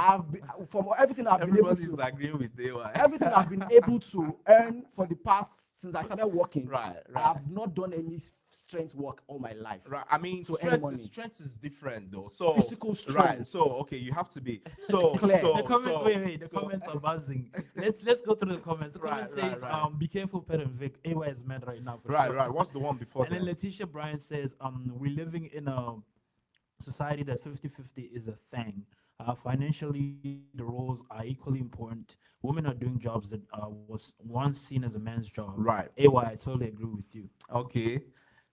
From everything I've been able to. Everybody's agreeing with you. Everything I've been able to earn for the past since I started working. Right. I have not done any strength work all my life. Right. I mean, strength is different though. So physical strength. Right. So okay, you have to be clear. The comments are buzzing. Let's go through the comments. The comment says, be careful, Pet and Vic. AY is mad right now. For sure. Right. What's the one before? And then Letitia Bryan says, we're living in a society that 50-50 is a thing. Financially, the roles are equally important. Women are doing jobs that was once seen as a man's job. Right. AY, I totally agree with you. Okay.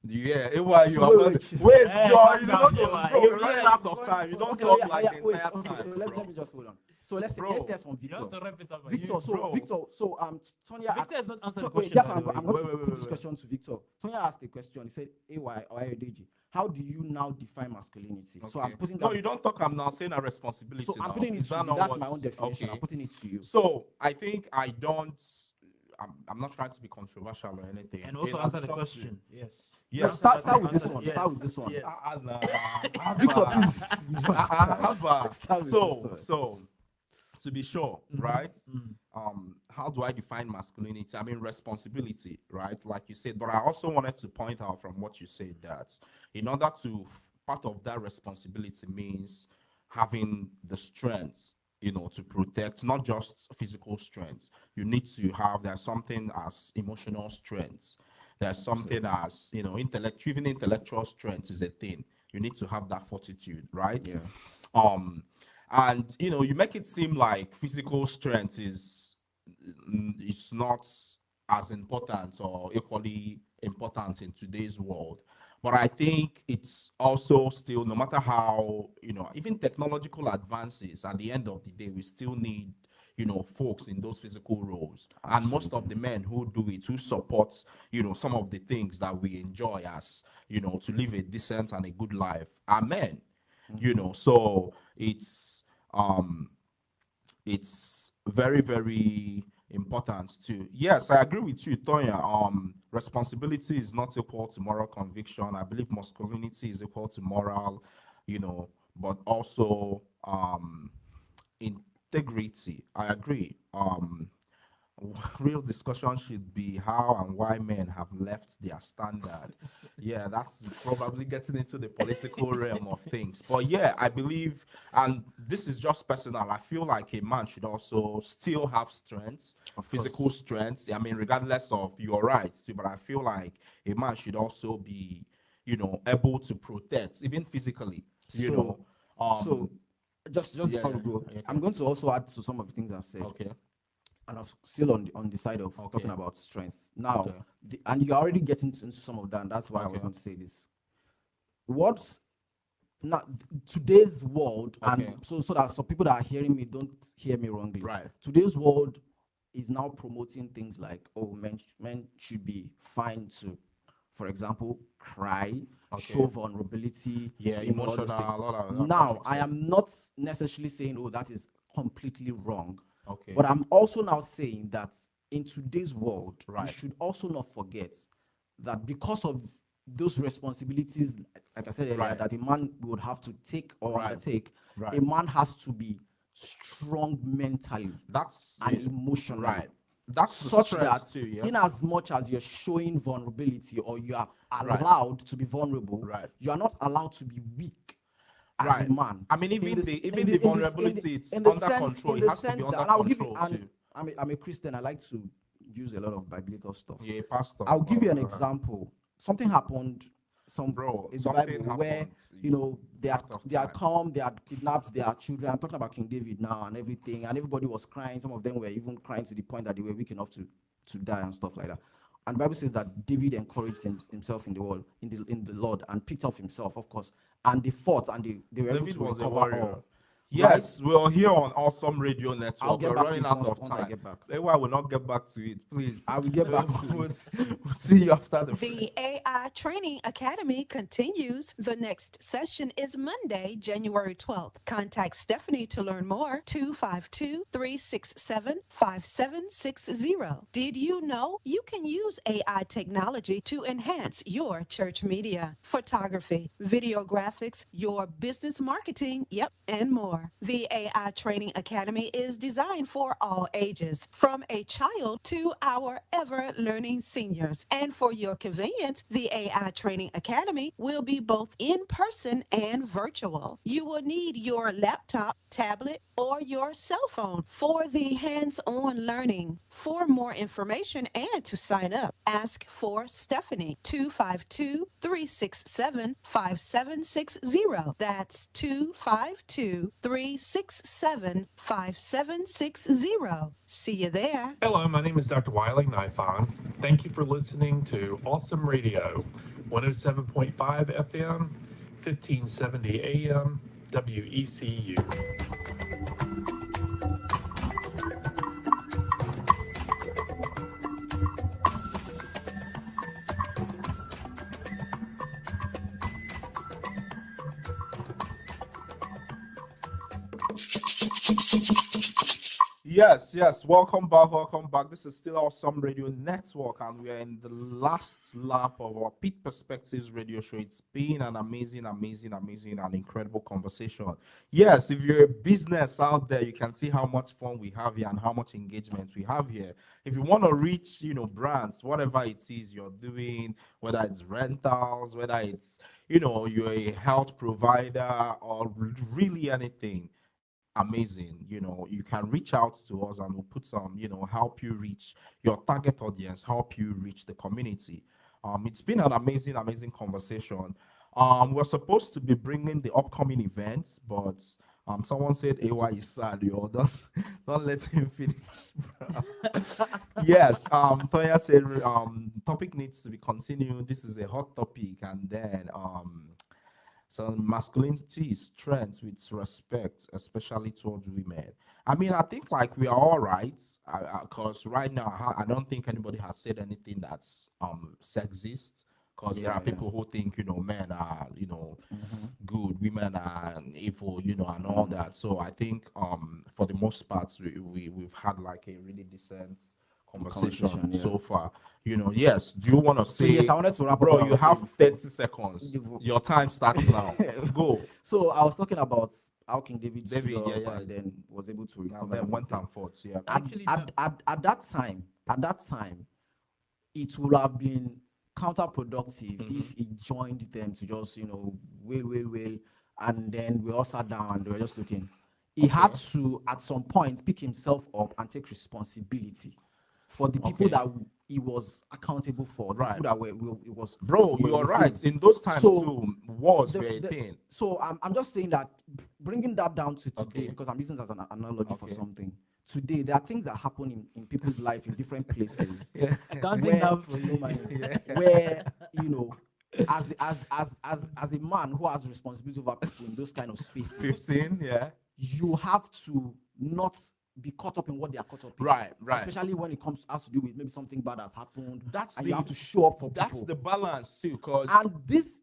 Yeah, AY, you so are wait, John, you don't you're running out of time. You don't talk like the entire time. So let me just hold on. So let's test from Victor. You have to wrap it up. Victor, Tonya Victor has not answered the wait, question. I'm going to put this question to Victor. Tonya asked a question. He said, AY or Ayodeji, how do you now define masculinity? Okay. So I'm putting that. No, you don't talk. I'm now saying a responsibility. So I'm putting it to you. That's my own definition. I'm putting it to you. So I think I don't. I'm not trying to be controversial or anything. And also answer the question. Yes. Yeah. Start with this one. Start with this one. Victor, please. So to be sure, right? How do I define masculinity? I mean, responsibility, right? Like you said, but I also wanted to point out from what you said that in order to, part of that responsibility means having the strength, to protect, not just physical strength. You need to have, there's something as emotional strength. There's something as, even intellectual strength is a thing. You need to have that fortitude, right? Yeah. And you make it seem like physical strength is not as important or equally important in today's world. But I think it's also still, no matter how, even technological advances, at the end of the day, we still need, folks in those physical roles. Absolutely. And most of the men who do it, who support, some of the things that we enjoy as, to live a decent and a good life are men. So it's very, very important too. Yes, I agree with you, Tonya. Responsibility is not equal to moral conviction. I believe masculinity is equal to moral, but also integrity. I agree. Real discussion should be how and why men have left their standard. Yeah, that's probably getting into the political realm of things. But yeah, I believe, and this is just personal, I feel like a man should also still have strengths, physical strengths. I mean, regardless of your rights too, but I feel like a man should also be, able to protect, even physically, So just before we go, I'm going to also add to some of the things I've said. Okay. And I'm still on the side of talking about strength. Now, and you're already getting into some of that, and that's why I was going to say this. What's now today's world, and so that some people that are hearing me don't hear me wrongly. Right. Today's world is now promoting things like, men should be fine to, for example, cry, show vulnerability, emotional. Now, I am not necessarily saying, that is completely wrong. But I'm also now saying that in today's world, you should also not forget that because of those responsibilities, like I said earlier, that a man would have to take or undertake, a man has to be strong mentally and emotionally. That's such that too, in as much as you're showing vulnerability or you are allowed to be vulnerable, you are not allowed to be weak as a man. I mean, even the vulnerability, it's under control. It has to be under control too. I'm a Christian. I like to use a lot of biblical stuff. Yeah, pastor. I'll give you an example. Something happened. Something happened where they had come, they had kidnapped their children. I'm talking about King David now and everything, and everybody was crying. Some of them were even crying to the point that they were weak enough to die and stuff like that. And the Bible says that David encouraged himself in the Lord, and picked up himself, of course, and they fought, and they were able to recover all. Yes, we're here on Awesome Radio Network. We're running out of time. I get back. That's why I will not get back to it, please. I will get back to it. We'll see you after The AI Training Academy continues. The next session is Monday, January 12th. Contact Stephanie to learn more. 252-367-5760. Did you know you can use AI technology to enhance your church media, photography, video graphics, your business marketing, and more? The AI Training Academy is designed for all ages, from a child to our ever-learning seniors. And for your convenience, the AI Training Academy will be both in person and virtual. You will need your laptop, tablet, or your cell phone for the hands-on learning. For more information and to sign up, ask for Stephanie. 252-367-5760. That's 252-367-5760. See you there. Hello, my name is Dr. Wiley Nifon. Thank you for listening to Awesome Radio, 107.5 FM, 1570 AM, WECU. Yes. Welcome back. This is still Awesome Radio Network, and we are in the last lap of our Pitt Perspectives radio show. It's been an amazing and incredible conversation. Yes, if you're a business out there, you can see how much fun we have here and how much engagement we have here. If you want to reach, brands, whatever it is you're doing, whether it's rentals, whether it's, you're a health provider or really anything, amazing. You can reach out to us and we'll put some, help you reach your target audience, help you reach the community. It's been an amazing conversation. We're supposed to be bringing the upcoming events, but someone said AY is sad. Don't let him finish. Yes, Toya said topic needs to be continued. This is a hot topic, and then so masculinity is strength with respect, especially towards women. I mean, I think like we are all right, because right now I don't think anybody has said anything that's sexist. Because there are people who think men are good, women are evil, and all that. So I think for the most part we've had like a really decent conversation so far. Yes. Do you want to say? Yes, I wanted to wrap up. Bro, you have 30 seconds. Your time starts now. Go. So I was talking about how King David and then was able to recover. And then went and fought. Yeah. At that time, it would have been counterproductive if he joined them to just wail, and then we all sat down and they were just looking. He had to at some point pick himself up and take responsibility for the people that he was accountable for, the people that it was. Bro, you are right. In those times too, wars were a thing. So I'm just saying that, bringing that down to today, because I'm using it as an analogy for something. today there are things that happen in people's life in different places. I can't think where, of where as a man who has responsibility over people in those kind of spaces, 15, yeah. you have to not be caught up in what they are caught up in. Right. Especially when it has to do with maybe something bad has happened. That's and you have to show up for people. That's the balance too, because and this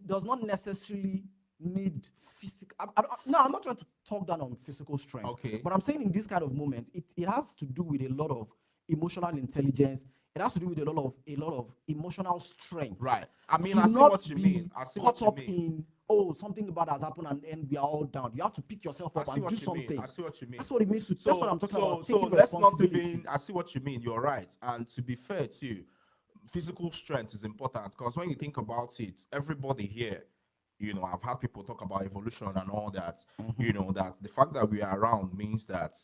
does not necessarily need physical. I'm not trying to talk down on physical strength. Okay. But I'm saying in this kind of moment, it has to do with a lot of emotional intelligence. It has to do with a lot of emotional strength. Right. I mean, I see what you mean. I see caught what up you mean. in something bad has happened and we are all down. You have to pick yourself up and do something. I see what you mean. That's what it means to. That's what I'm talking about. So Taking let's not responsibility. even. I see what you mean. You're right. And to be fair too, physical strength is important, because when you think about it, everybody here, I've had people talk about evolution and all that. That the fact that we are around means that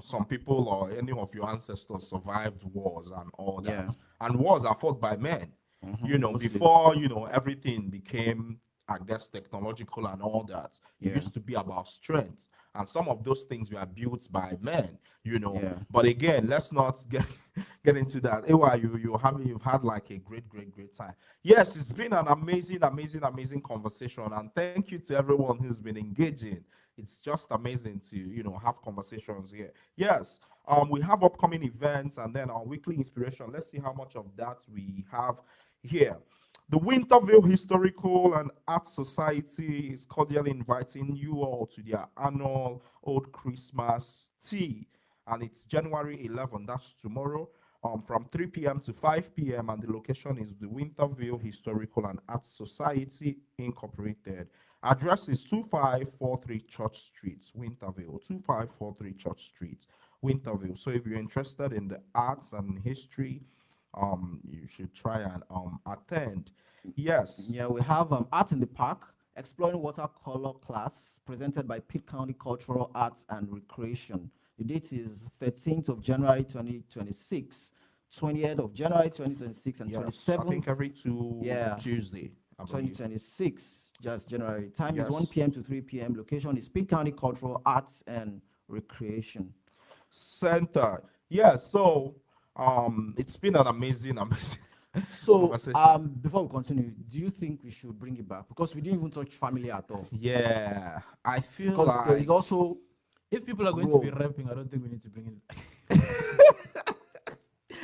some people or any of your ancestors survived wars and all that. Yeah. And wars are fought by men. Mostly. Before everything became, I guess, technological and all that. It used to be about strength, and some of those things were built by men. But again, let's not get into that. Ewa, you've had like a great time. Yes, it's been an amazing conversation, and thank you to everyone who's been engaging. It's just amazing to have conversations here. Yes, we have upcoming events and then our weekly inspiration. Let's see how much of that we have here. The Winterville Historical and Art Society is cordially inviting you all to their annual Old Christmas Tea, and it's January 11. That's tomorrow, from 3 p.m. to 5 p.m. And the location is the Winterville Historical and Art Society Incorporated. Address is 2543 Church Street, Winterville. 2543 Church Street, Winterville. So if you're interested in the arts and history, you should try and attend. Yes. Yeah, we have Art in the Park, Exploring Watercolor class presented by Pitt County Cultural Arts and Recreation. The date is 13th of January 2026, 20th of January 2026, and 27th. I think every Tuesday. 2026, just January. Time is Yes. 1 p.m. to 3 p.m. Location is Pitt County Cultural Arts and Recreation Center. Yeah, so it's been an amazing So, conversation. before we continue, do you think we should bring it back? Because we didn't even touch family at all. Yeah, I feel Because like there is also, If people are going to be rapping, I don't think we need to bring it.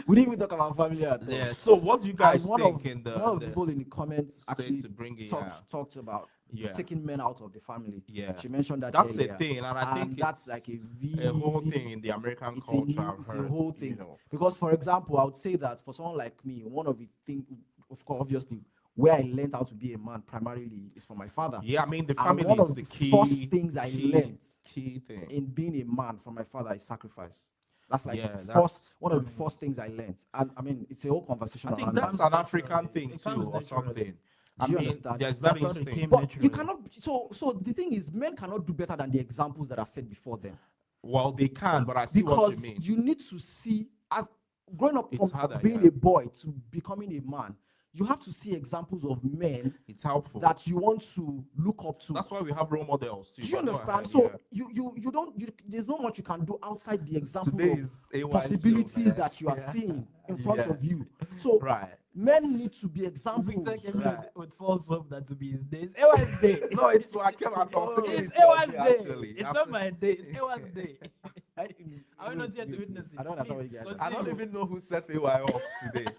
we didn't even talk about family at all. yeah. So what do you guys And one think of, in the, one of the people in the comments say actually to bring it? talked about Yeah. taking men out of the family. Yeah. She mentioned that That's earlier. a thing, and I think that's it's like a whole thing in the American it's culture. it's a whole thing. Because, for example, I would say that for someone like me, one of the things, of course, obviously, where I learned how to be a man primarily is from my father. Yeah, I mean the And family one is of the the key. first things I learned key thing. in being a man from my father is sacrifice. That's like Yeah, the that's- one of the first things I learned. And I mean, it's a whole conversation I think around that's that. an African thing It too, comes or naturally. something. Do you understand? There's that I thought it instinct. came But you naturally. cannot. So the thing is, men cannot do better than the examples that are set before them. Well, they can, but I see what Because you mean. you need to see, as growing up It's from harder, being yeah. a boy to becoming a man, you have to see examples of men It's helpful. that you want to look up to. That's why we have role models too. Do you but go understand? ahead, So yeah. you don't. There's not much you can do outside the example Today of is AY 's possibilities show, man. that you are Yeah. seeing in front Yeah. of you. So Right. men need to be examples. Victor came Right. with false hope that to be his day. It's Ewa's day. No, it's I came out Oh, saying It's it for Ewa's me, day. actually. It's After- not my day. It's Ewa's day. I Are we not here to witness it? I don't understand what you guys Please, are I don't continue. even know who set AY off today.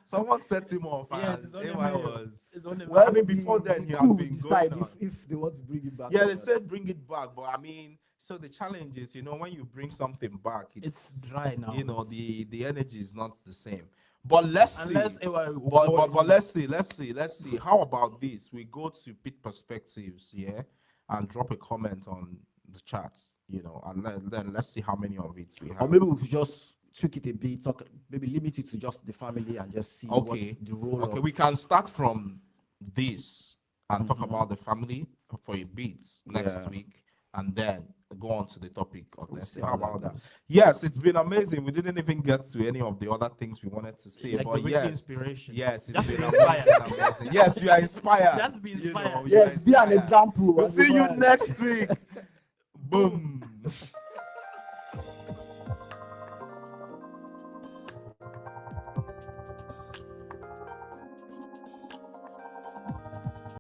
Someone set him off, Yes, and it's only AY me. was. It's only me. Well, I mean, before then, he crew had been decide going on. if they want to bring it back. Yeah, or they not. said bring it back, but I mean, so the challenge is, when you bring something back, It's dry now. the energy is not the same. But let's Unless see. Ewa will But, go but, in. but let's see. How about this? We go to Pitt Perspectives, yeah, and drop a comment on the chat, and then let's see how many of it we have. Or maybe we could just tweak it a bit, maybe limit it to just the family and just see Okay. what the role Okay, of. we can start from this and talk about the family for a bit next Yeah. week, and then go on to the topic of We'll next see week. how How that about that? goes. Yes, it's been amazing. We didn't even get to any of the other things we wanted to say, Like the but weekly yes, inspiration. yes, it's Just been be amazing, inspired. amazing. Yes, you are inspired. Just be inspired. you are Yes, be an inspired. example. We'll as a see you man. next week. Boom.